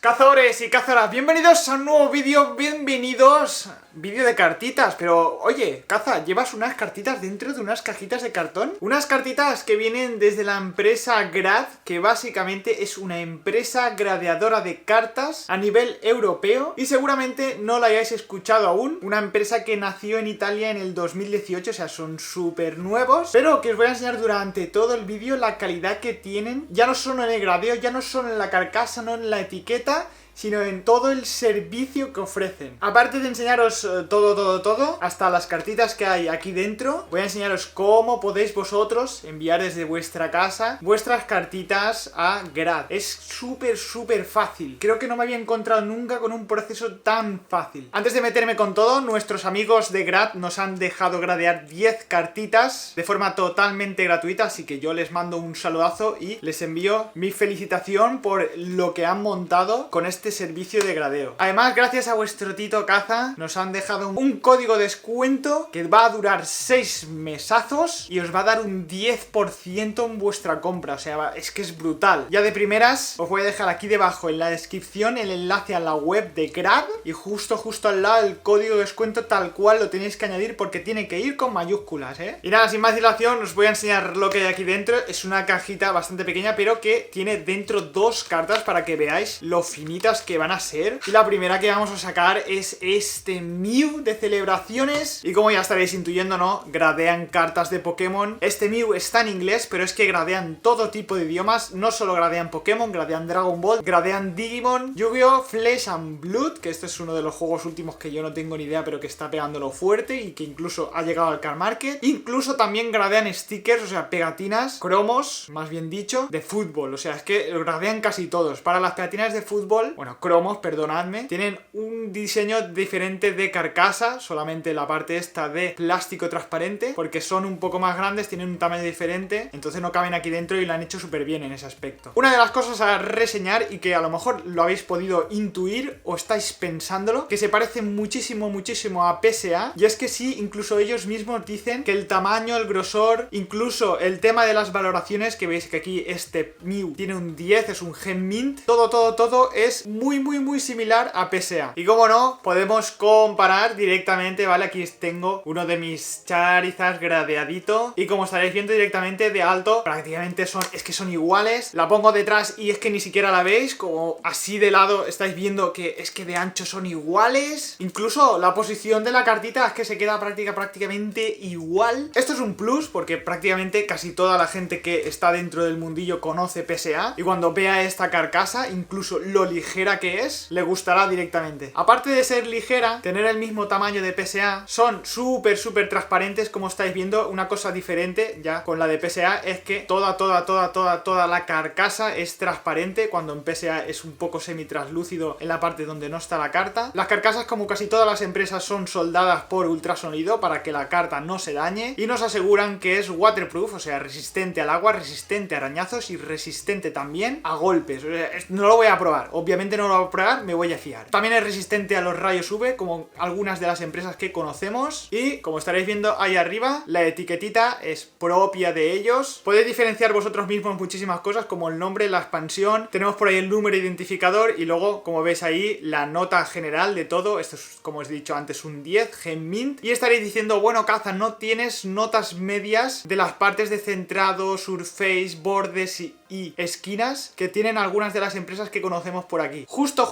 Cazadores y cazadoras, bienvenidos a un nuevo vídeo, vídeo de cartitas. Pero oye, Caza, llevas unas cartitas dentro de unas cajitas de cartón. Unas cartitas que vienen desde la empresa Grad, que básicamente es una empresa gradeadora de cartas a nivel europeo. Y seguramente no la hayáis escuchado aún. Una empresa que nació en Italia en el 2018, o sea, son súper nuevos. Pero que os voy a enseñar durante todo el vídeo la calidad que tienen. Ya no solo en el gradeo, ya no solo en la carcasa, no en la etiqueta, sino en todo el servicio que ofrecen. Aparte de enseñaros todo, hasta las cartitas que hay aquí dentro, voy a enseñaros cómo podéis vosotros enviar desde vuestra casa vuestras cartitas a Grad. Es súper fácil. Creo que no me había encontrado nunca con un proceso tan fácil. Antes de meterme con todo, nuestros amigos de Grad nos han dejado gradear 10 cartitas de forma totalmente gratuita, así que yo les mando un saludazo y les envío mi felicitación por lo que han montado con este servicio de gradeo. Además, gracias a vuestro Tito Caza, nos han dejado un código de descuento que va a durar 6 mesazos y os va a dar un 10% en vuestra compra. O sea, es que es brutal. Ya de primeras, os voy a dejar aquí debajo en la descripción el enlace a la web de Grad y justo al lado el código de descuento tal cual lo tenéis que añadir porque tiene que ir con mayúsculas, ¿eh? Y nada, sin más dilación, os voy a enseñar lo que hay aquí dentro. Es una cajita bastante pequeña, pero que tiene dentro 2 cartas para que veáis lo finitas que van a ser. Y la primera que vamos a sacar es este Mew de celebraciones. Y como ya estaréis intuyendo, ¿no? Gradean cartas de Pokémon. Este Mew está en inglés, pero es que gradean todo tipo de idiomas. No solo gradean Pokémon, gradean Dragon Ball, gradean Digimon, Yu-Gi-Oh, Flesh and Blood, que este es uno de los juegos últimos que yo no tengo ni idea, pero que está pegándolo fuerte y que incluso ha llegado al Card Market. Incluso también gradean stickers, o sea, pegatinas, cromos, más bien dicho, de fútbol. O sea, es que gradean casi todos. Para las pegatinas de fútbol, bueno, cromos, perdonadme, tienen un diseño diferente de carcasa, solamente la parte esta de plástico transparente, porque son un poco más grandes, tienen un tamaño diferente, entonces no caben aquí dentro y lo han hecho súper bien en ese aspecto. Una de las cosas a reseñar, y que a lo mejor lo habéis podido intuir o estáis pensándolo, que se parece muchísimo a PSA, y es que sí, incluso ellos mismos dicen que el tamaño, el grosor, incluso el tema de las valoraciones, que veis que aquí este Mew tiene un 10, es un Gem Mint, todo es muy similar a PSA. Y como no, podemos comparar directamente, ¿vale? Aquí tengo uno de mis Charizards gradeadito, y como estaréis viendo directamente de alto, prácticamente es que son iguales. La pongo detrás y es que ni siquiera la veis, como así de lado estáis viendo que es que de ancho son iguales. Incluso la posición de la cartita es que se queda prácticamente igual. Esto es un plus porque prácticamente casi toda la gente que está dentro del mundillo conoce PSA, y cuando vea esta carcasa, incluso lo ligera que es, le gustará directamente. Aparte de ser ligera, tener el mismo tamaño de PSA, son súper transparentes, como estáis viendo. Una cosa diferente ya con la de PSA es que toda la carcasa es transparente, cuando en PSA es un poco semi-translúcido en la parte donde no está la carta. Las carcasas, como casi todas las empresas, son soldadas por ultrasonido para que la carta no se dañe, y nos aseguran que es waterproof, o sea, resistente al agua, resistente a arañazos y resistente también a golpes. O sea, no lo voy a probar, obviamente no lo voy a probar, me voy a fiar. También es resistente a los rayos UV, como algunas de las empresas que conocemos, y como estaréis viendo ahí arriba, la etiquetita es propia de ellos. Podéis diferenciar vosotros mismos muchísimas cosas, como el nombre, la expansión, tenemos por ahí el número identificador, y luego, como veis ahí, la nota general de todo. Esto es, como os he dicho antes, un 10, Gem Mint. Y estaréis diciendo, bueno, Caza, no tienes notas medias de las partes de centrado, surface, bordes y esquinas que tienen algunas de las empresas que conocemos por aquí. Justo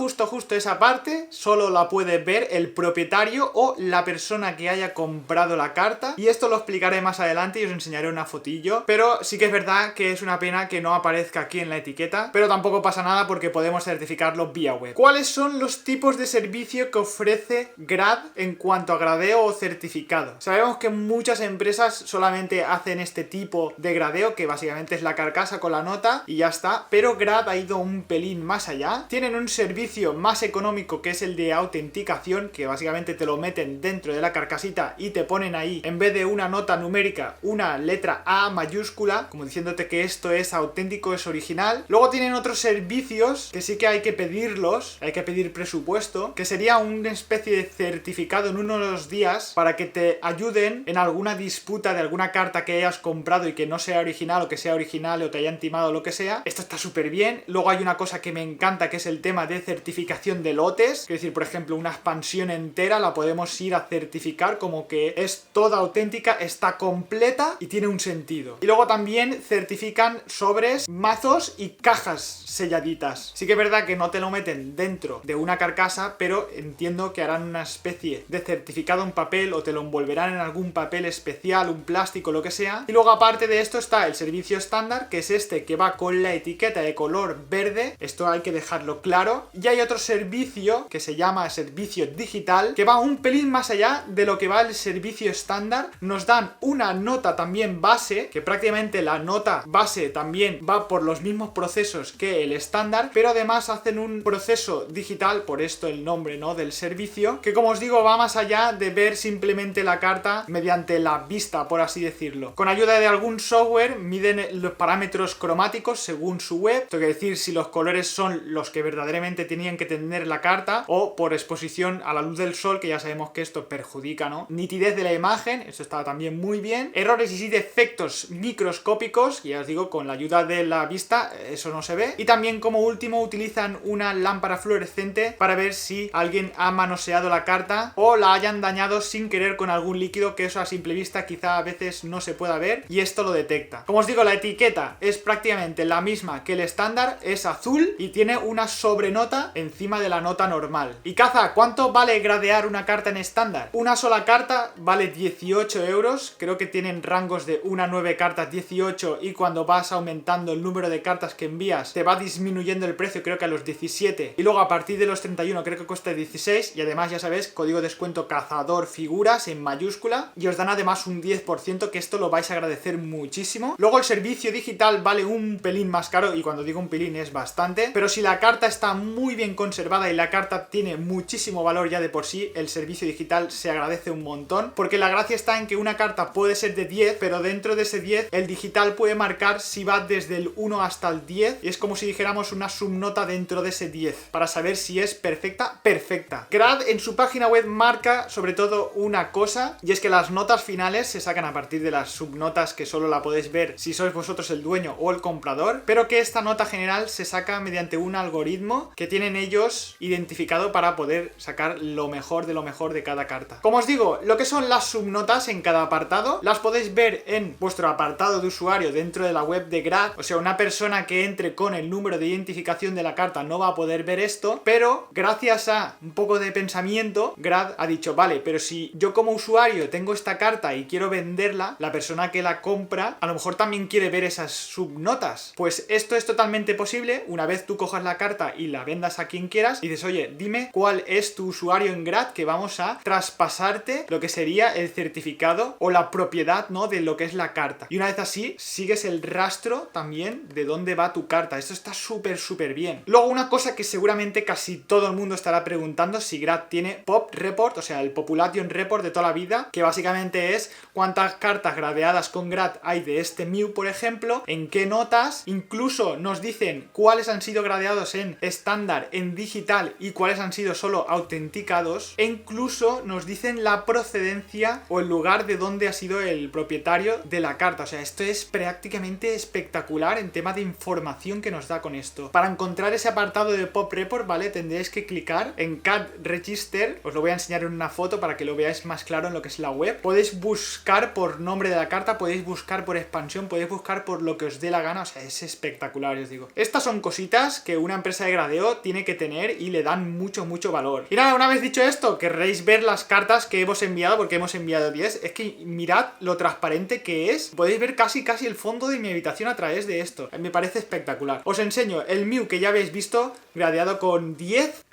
esa parte solo la puede ver el propietario o la persona que haya comprado la carta, y esto lo explicaré más adelante y os enseñaré una fotillo. Pero sí que es verdad que es una pena que no aparezca aquí en la etiqueta, pero tampoco pasa nada porque podemos certificarlo vía web. ¿Cuáles son los tipos de servicio que ofrece Grad en cuanto a gradeo o certificado? Sabemos que muchas empresas solamente hacen este tipo de gradeo, que básicamente es la carcasa con la nota y ya está, pero Grad ha ido un pelín más allá. Tienen un servicio más económico, que es el de autenticación, que básicamente te lo meten dentro de la carcasita y te ponen ahí, en vez de una nota numérica, una letra A mayúscula, como diciéndote que esto es auténtico, es original. Luego tienen otros servicios que sí que hay que pedirlos, hay que pedir presupuesto, que sería una especie de certificado en uno de los días para que te ayuden en alguna disputa de alguna carta que hayas comprado y que no sea original, o que sea original o te hayan timado, lo que sea. Esto está súper bien. Luego hay una cosa que me encanta, que es el tema de certificación de lotes, es decir, por ejemplo, una expansión entera la podemos ir a certificar como que es toda auténtica, está completa y tiene un sentido. Y luego también certifican sobres, mazos y cajas selladitas. Sí que es verdad que no te lo meten dentro de una carcasa, pero entiendo que harán una especie de certificado en papel o te lo envolverán en algún papel especial, un plástico, lo que sea. Y luego aparte de esto está el servicio estándar, que es este que va con la etiqueta de color verde. Esto hay que dejarlo claro. Y hay otro servicio que se llama servicio digital, que va un pelín más allá de lo que va el servicio estándar. Nos dan una nota también base, que prácticamente la nota base también va por los mismos procesos que el estándar, pero además hacen un proceso digital, por esto el nombre, ¿no?, del servicio, que como os digo va más allá de ver simplemente la carta mediante la vista, por así decirlo. Con ayuda de algún software miden los parámetros cromáticos según su web. Esto quiere decir si los colores son los que verdaderamente tenían que tener la carta o por exposición a la luz del sol, que ya sabemos que esto perjudica, ¿no? Nitidez de la imagen, esto está también muy bien. Errores y defectos microscópicos, que ya os digo, con la ayuda de la vista eso no se ve. Y también como último utilizan una lámpara fluorescente para ver si alguien ha manoseado la carta o la hayan dañado sin querer con algún líquido, que eso a simple vista quizá a veces no se pueda ver y esto lo detecta. Como os digo, la etiqueta es prácticamente la misma que el estándar, es azul y tiene una sobrenota encima de la nota normal. Y Caza, ¿cuánto vale gradear una carta en estándar? Una sola carta vale 18 euros, creo que tienen rangos de 1 a 9 cartas 18 y cuando vas aumentando el número de cartas que envías te va disminuyendo el precio, creo que a los 17 y luego a partir de los 31 creo que cuesta 16 y además ya sabéis, código de descuento cazador figuras en mayúscula y os dan además un 10%, que esto lo vais a agradecer muchísimo. Luego el servicio digital vale un pelín más caro y cuando digo un pelín es bastante, pero si la carta está muy bien conservada y la carta tiene muchísimo valor ya de por sí, el servicio digital se agradece un montón, porque la gracia está en que una carta puede ser de 10, pero dentro de ese 10 el digital puede marcar si va desde el 1 hasta el 10 y es como si dijéramos una subnota dentro de ese 10 para saber si es perfecta. Grad en su página web marca sobre todo una cosa, y es que las notas finales se sacan a partir de las subnotas, que solo la podéis ver si sois vosotros el dueño o el comprador, pero que esta nota general se saca mediante un algoritmo que tienen ellos identificado para poder sacar lo mejor de cada carta. Como os digo, lo que son las subnotas en cada apartado las podéis ver en vuestro apartado de usuario dentro de la web de Grad. O sea, una persona que entre con el número de identificación de la carta no va a poder ver esto, pero gracias a un poco de pensamiento Grad ha dicho, vale, pero si yo como usuario tengo esta carta y quiero venderla, la persona que la compra a lo mejor también quiere ver esas subnotas. Pues esto es totalmente posible una vez tú cojas la carta y la vendas a quien quieras y dices, oye, dime cuál es tu usuario en Grad, que vamos a traspasarte lo que sería el certificado o la propiedad, ¿no?, de lo que es la carta. Y una vez así, sigues el rastro también de dónde va tu carta. Esto está súper bien. Luego, una cosa que seguramente casi todo el mundo estará preguntando, si Grad tiene Pop Report, o sea, el Population Report de toda la vida, que básicamente es cuántas cartas gradeadas con Grad hay de este Mew, por ejemplo, en qué notas, incluso nos dicen cuáles han sido gradeados en estándar, en digital y cuáles han sido solo autenticados, e incluso nos dicen la procedencia o el lugar de donde ha sido el propietario de la carta. O sea, esto es prácticamente espectacular en tema de información que nos da con esto. Para encontrar ese apartado de Pop Report, ¿vale?, tendréis que clicar en Card Register, os lo voy a enseñar en una foto para que lo veáis más claro en lo que es la web. Podéis buscar por nombre de la carta, podéis buscar por expansión, podéis buscar por lo que os dé la gana. O sea, es espectacular, os digo. Estas son cositas que una empresa de gradeo tiene que tener y le dan mucho valor. Y nada, una vez dicho esto, querréis ver las cartas que hemos enviado, porque hemos enviado 10. Es que mirad lo transparente que es. Podéis ver casi el fondo de mi habitación a través de esto. Me parece espectacular. Os enseño el Mew que ya habéis visto, gradeado con 10.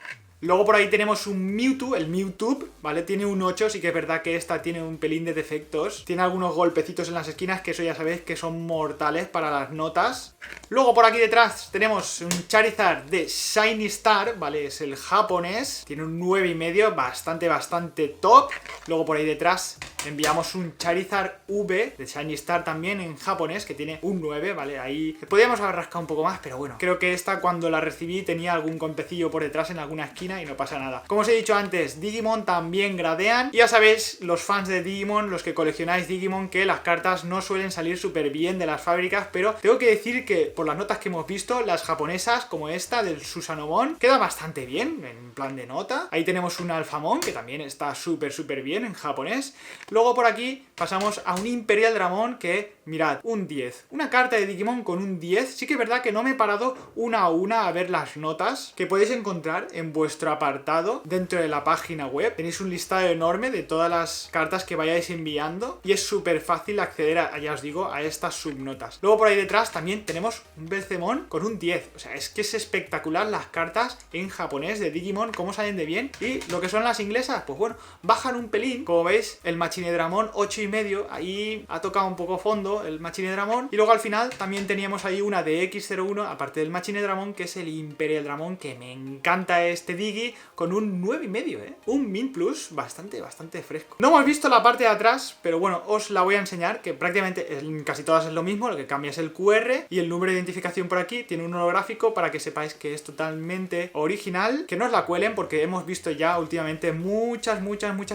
Luego por ahí tenemos un Mewtwo, el Mewtwo, ¿vale? Tiene un 8, sí que es verdad que esta tiene un pelín de defectos. Tiene algunos golpecitos en las esquinas, que eso ya sabéis que son mortales para las notas. Luego por aquí detrás tenemos un Charizard de Shiny Star, ¿vale? Es el japonés. Tiene un 9,5, bastante top. Luego por ahí detrás enviamos un Charizard V de Shiny Star también en japonés, que tiene un 9, ¿vale? Ahí podríamos haber rascado un poco más, pero bueno. Creo que esta cuando la recibí tenía algún golpecillo por detrás en alguna esquina. página y no pasa nada. Como os he dicho antes, Digimon también gradean. Y ya sabéis, los fans de Digimon, los que coleccionáis Digimon, que las cartas no suelen salir súper bien de las fábricas, pero tengo que decir que por las notas que hemos visto, las japonesas como esta del Susanomon queda bastante bien en plan de nota. Ahí tenemos un Alphamon que también está súper bien en japonés. Luego por aquí pasamos a un Imperial Dramon que, mirad, un 10. Una carta de Digimon con un 10. Sí que es verdad que no me he parado una a una a ver las notas que podéis encontrar en vuestro apartado dentro de la página web. Tenéis un listado enorme de todas las cartas que vayáis enviando y es súper fácil acceder a, ya os digo, a estas subnotas. Luego por ahí detrás también tenemos un Belzemon con un 10. O sea, es que es espectacular las cartas en japonés de Digimon, cómo salen de bien. Y lo que son las inglesas, pues bueno, bajan un pelín. Como veis, el Machine Dramon 8,5. Ahí ha tocado un poco fondo el Machine Dramon. Y luego al final también teníamos ahí una de X01, aparte del Machine Dramon, que es el Imperial Dramon, que me encanta este Digi, con un 9,5, un Min Plus bastante fresco. No hemos visto la parte de atrás, pero bueno, os la voy a enseñar, que prácticamente en casi todas es lo mismo, lo que cambia es el QR y el número de identificación por aquí. Tiene un holográfico para que sepáis que es totalmente original, que no os la cuelen, porque hemos visto ya últimamente muchas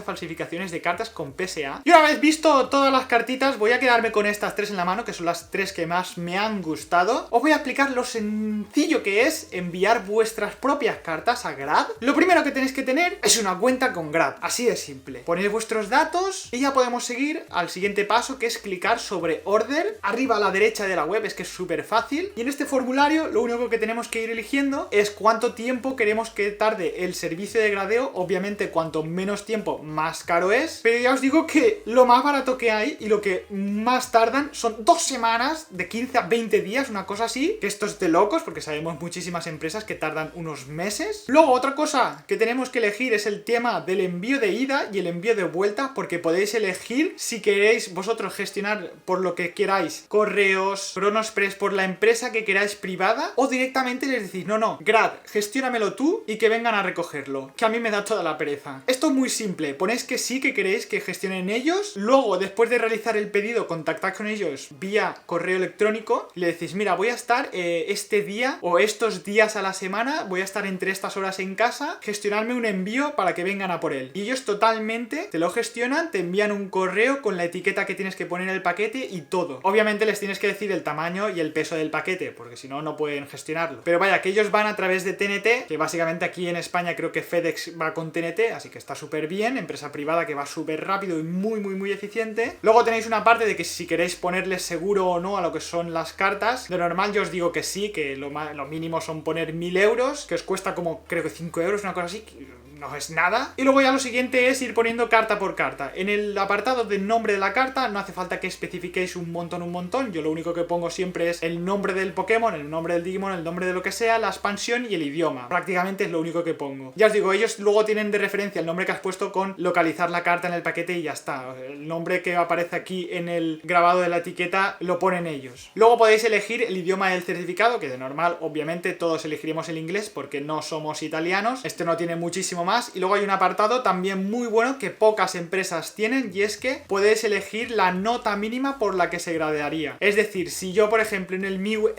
falsificaciones de cartas con PSA. Y una vez visto todas las cartitas, voy a quedarme con estas tres en la mano, que son las tres que más me han gustado. Os voy a explicar lo sencillo que es enviar vuestras propias cartas a Grad. Lo primero que tenéis que tener es una cuenta con Grad, así de simple. Ponéis vuestros datos y ya podemos seguir al siguiente paso, que es clicar sobre Order, arriba a la derecha de la web. Es que es súper fácil. Y en este formulario lo único que tenemos que ir eligiendo es cuánto tiempo queremos que tarde el servicio de gradeo. Obviamente cuanto menos tiempo más caro es, pero ya os digo que lo más barato que hay y lo que más tardan son 2 semanas, de 15 a 20 días, una cosa así, que esto es de locos porque sabemos muchísimas empresas que tardan unos meses. Luego otra cosa que tenemos que elegir es el tema del envío de ida y el envío de vuelta, porque podéis elegir si queréis vosotros gestionar por lo que queráis, correos, Chronospress, por la empresa que queráis privada, o directamente les decís, no, Grad, gestiónamelo tú y que vengan a recogerlo, que a mí me da toda la pereza. Esto es muy simple, ponéis que sí, que queréis que gestionen ellos, luego después de realizar el pedido contactad con ellos vía correo electrónico y le decís, mira, voy a estar este día o estos días a la semana, voy a estar entre estas horas en casa, gestionarme un envío para que vengan a por él. Y ellos totalmente te lo gestionan, te envían un correo con la etiqueta que tienes que poner en el paquete y todo. Obviamente les tienes que decir el tamaño y el peso del paquete, porque si no, no pueden gestionarlo. Pero vaya, que ellos van a través de TNT, que básicamente aquí en España creo que FedEx va con TNT, así que está súper bien, empresa privada que va súper rápido y muy eficiente. Luego tenéis una parte de que si queréis ponerles seguro o no a lo que son las cartas. De normal yo os digo que sí, que lo mínimo son poner 1000 euros, que os cuesta como creo que 5 euros, una cosa así, que no es nada. Y luego ya lo siguiente es ir poniendo carta por carta. En el apartado del nombre de la carta no hace falta que especifiquéis un montón. Yo lo único que pongo siempre es el nombre del Pokémon, el nombre del Digimon, el nombre de lo que sea, la expansión y el idioma. Prácticamente es lo único que pongo. Ya os digo, ellos luego tienen de referencia el nombre que has puesto con localizar la carta en el paquete y ya está. El nombre que aparece aquí en el grabado de la etiqueta lo ponen ellos. Luego podéis elegir el idioma del certificado, que de normal obviamente todos elegiremos el inglés porque no somos italianos. Este no tiene muchísimo más. Y luego hay un apartado también muy bueno que pocas empresas tienen, y es que podéis elegir la nota mínima por la que se gradearía. Es decir, si yo por ejemplo en el Mew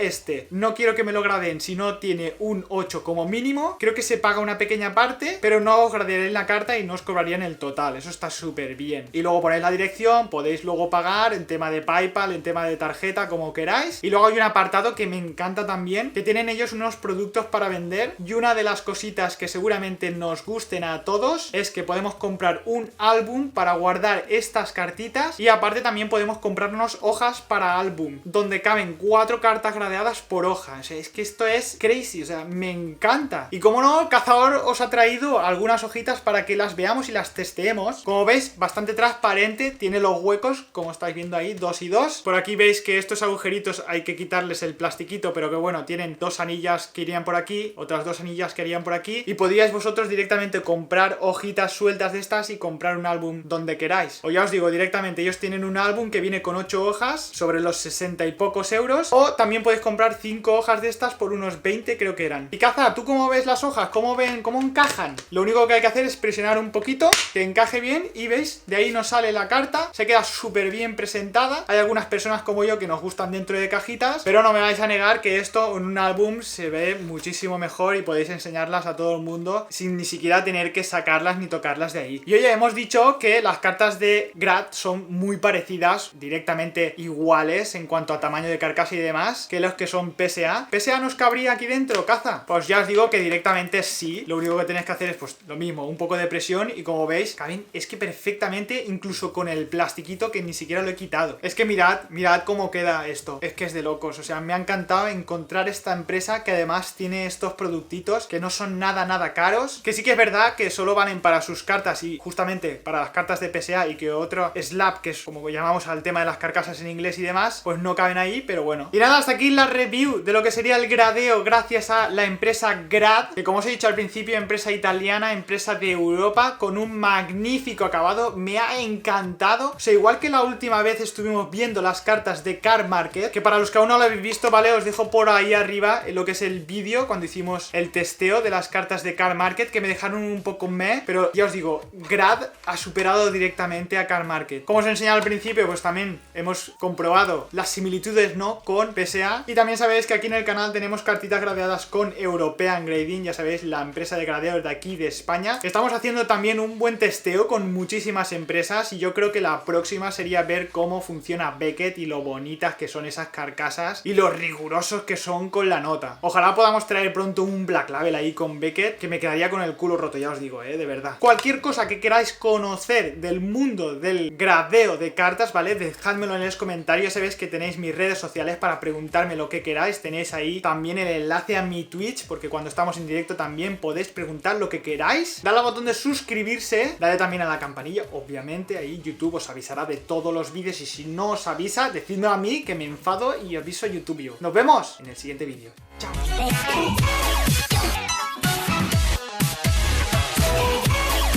no quiero que me lo gradeen si no tiene un 8 como mínimo, creo que se paga una pequeña parte, pero no os gradearéis la carta y no os cobrarían el total. Eso está súper bien. Y luego ponéis la dirección, podéis luego pagar en tema de PayPal, en tema de tarjeta, como queráis. Y luego hay un apartado que me encanta también, que tienen ellos unos productos para vender, y una de las cositas que seguramente nos gusten a todos es que podemos comprar un álbum para guardar estas cartitas, y aparte también podemos comprarnos hojas para álbum donde caben 4 cartas gradeadas por hoja. O sea, es que esto es crazy, o sea, me encanta. Y como no, Cazador os ha traído algunas hojitas para que las veamos y las testeemos. Como veis, bastante transparente, tiene los huecos, como estáis viendo ahí, 2 y 2. Por aquí veis que estos agujeritos hay que quitarles el plastiquito, pero que bueno, tienen 2 anillas que irían por aquí, otras 2 anillas que irían por aquí, y podríais vosotros directamente directamente comprar hojitas sueltas de estas y comprar un álbum donde queráis. O ya os digo, directamente ellos tienen un álbum que viene con 8 hojas sobre los 60 y pocos euros, o también podéis comprar 5 hojas de estas por unos 20 creo que eran. Y Caza, ¿tú cómo ves las hojas? ¿Cómo encajan? Lo único que hay que hacer es presionar un poquito, que encaje bien y veis, de ahí nos sale la carta, se queda súper bien presentada. Hay algunas personas como yo que nos gustan dentro de cajitas, pero no me vais a negar que esto en un álbum se ve muchísimo mejor y podéis enseñarlas a todo el mundo sin ni siquiera tener que sacarlas ni tocarlas de ahí. Y hoy ya hemos dicho que las cartas de Grad son muy parecidas, directamente iguales en cuanto a tamaño de carcasa y demás, que los que son PSA. ¿PSA nos cabría aquí dentro, Caza? Pues ya os digo que directamente sí. Lo único que tenéis que hacer es pues lo mismo, un poco de presión y como veis, caben, es que perfectamente, incluso con el plastiquito que ni siquiera lo he quitado. Es que mirad cómo queda esto. Es que es de locos. O sea, me ha encantado encontrar esta empresa que además tiene estos productitos que no son nada caros, que sí que es verdad que solo valen para sus cartas y justamente para las cartas de PSA, y que otro slab, que es como llamamos al tema de las carcasas en inglés y demás, pues no caben ahí, pero bueno. Y nada, hasta aquí la review de lo que sería el gradeo gracias a la empresa Grad, que como os he dicho al principio, empresa italiana, empresa de Europa, con un magnífico acabado. Me ha encantado. O sea, igual que la última vez estuvimos viendo las cartas de Card Market, que para los que aún no lo habéis visto, ¿vale? Os dejo por ahí arriba lo que es el vídeo cuando hicimos el testeo de las cartas de Card Market, que me dejaron un poco pero ya os digo, Grad ha superado directamente a Card Market. Como os he enseñado al principio, pues también hemos comprobado las similitudes, ¿no?, con PSA. Y también sabéis que aquí en el canal tenemos cartitas gradeadas con European Grading, ya sabéis, la empresa de gradeos de aquí de España. Estamos haciendo también un buen testeo con muchísimas empresas y yo creo que la próxima sería ver cómo funciona Beckett y lo bonitas que son esas carcasas y lo rigurosos que son con la nota. Ojalá podamos traer pronto un Black Label ahí con Beckett, que me quedaría con el culo roto, ya os digo, de verdad. Cualquier cosa que queráis conocer del mundo del gradeo de cartas, ¿vale? Dejádmelo en los comentarios. Sabéis que tenéis mis redes sociales para preguntarme lo que queráis. Tenéis ahí también el enlace a mi Twitch, porque cuando estamos en directo también podéis preguntar lo que queráis. Dale al botón de suscribirse, dale también a la campanilla, obviamente, ahí YouTube os avisará de todos los vídeos, y si no os avisa, decidme a mí que me enfado y aviso a YouTube yo. Nos vemos en el siguiente vídeo. Chao.